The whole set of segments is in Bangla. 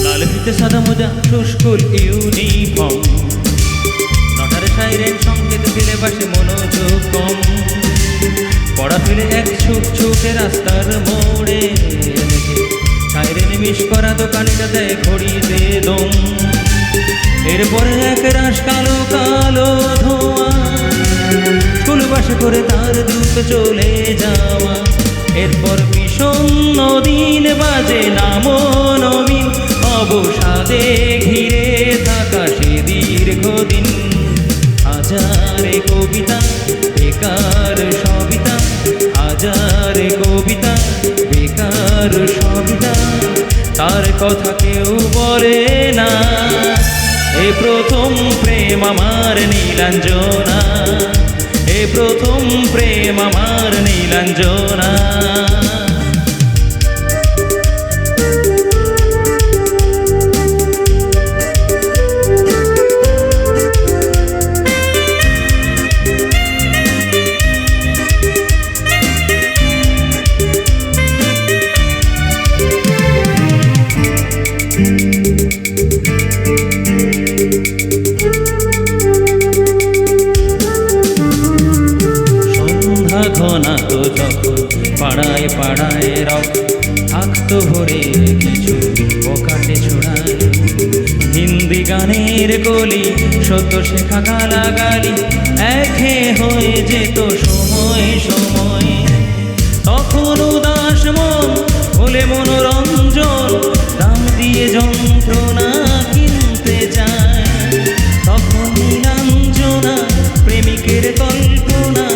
লাল ফিতে সাদা মোজা স্কুল ইউনিফর্ম, নটার সাইরেন সংকেত দিলে বাসে মনোযোগ কম। পড়া ফেলে এক ছুটে রাস্তার মোড়ে, সাইরেন মিস করা দোকানিটা দেয় ঘড়িতে দম। এরপরে এক রাশ কালো কালো ধোঁয়া, স্কুল বাসে করে তার দ্রুত চলে যাওয়া। এরপর বিষণ্ণ দিন বাজে নামো নবীন, অবসাদে ঘিরে থাকা সে দীর্ঘদিন। হাজারে কবিতা বেকার সবিতা, হাজারে কবিতা বেকার সবিতা, তার কথা কেউ বলে না। এ প্রথম প্রেম আমার নীলাঞ্জনা, এ প্রথম প্রেম আমার নীলাঞ্জনা। ঘনা তো যখন পাড়ায় পাড়ায় রক থাকতো ভরে কিছু পকেটে ছোড়ায়। হিন্দি গানের গলি সদ্য শেখা গালাগালি একে হয়ে যেত সময় সময়। তখন উদাস মন হলে মনোরঞ্জন, দাম দিয়ে যন্ত্রণা কিনতে যায়। তখন নীলাঞ্জনা প্রেমিকের কল্পনা,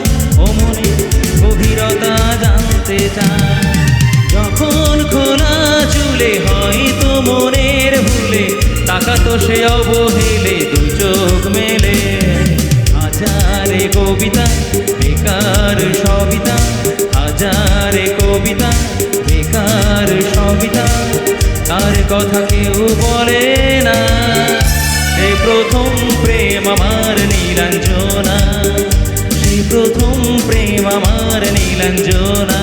ও মনে গভীরতা জানতে চায়। যখন খোলা চুলে হয়তো মনের ভুলে, তাকাতো সে অবহেলে দু চোখ মেলে। হাজারে কবিতা বেকার সবিতা, হাজারে কবিতা বেকার সবিতা, তার কথা কেউ বলে না। এ প্রথম প্রেম আমার নীলাঞ্জনা, সে প্রথম প্রেম আমার নীলাঞ্জনা।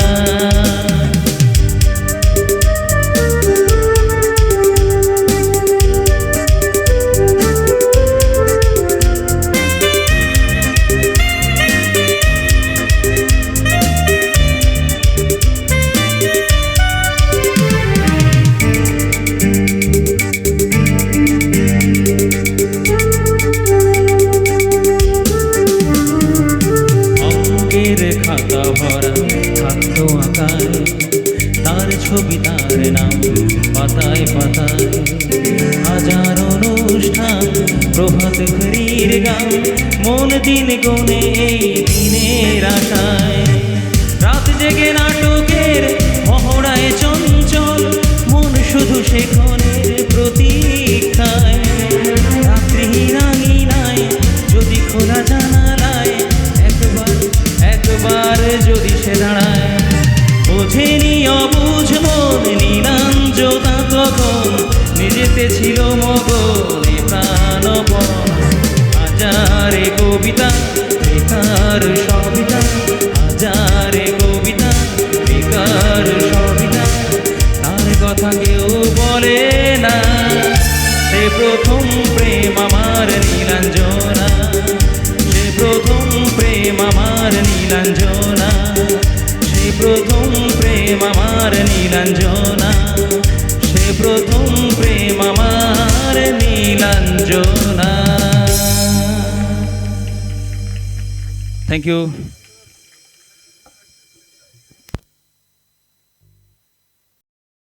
খাতা ভরা থাকতো আঁকায় তার ছবি, তার নাম পাতায় পাতায়। হাজার অনুষ্ঠান প্রভাত ফেরির গান, মন দিন গুনে এই দিনের আশায়। রাত জেগে নাটকের মহড়ায় চঞ্চল, মন শুধু সেখানের প্রতীক্ষায়। রাত্রি রাঙিনায় যদি খোলা জানালায় একবার যদি সে দাঁড়ায়। বোঝেনি অবুঝ মন নীলাঞ্জনা তখন, নিজেতে ছিল মগনে প্রাণপণ। হাজারে কবিতা বেকার সবিতা, হাজারে কবিতা বেকার সবিতা, তার কথা কেউ বলে না। সে প্রথম প্রেম আমার নীলাঞ্জনা, সে প্রথম প্রেম আমার নীলাঞ্জনা, সে প্রথম প্রেম আমার নীলাঞ্জনা, সে প্রথম প্রেম আমার নীলাঞ্জনা। Thank you.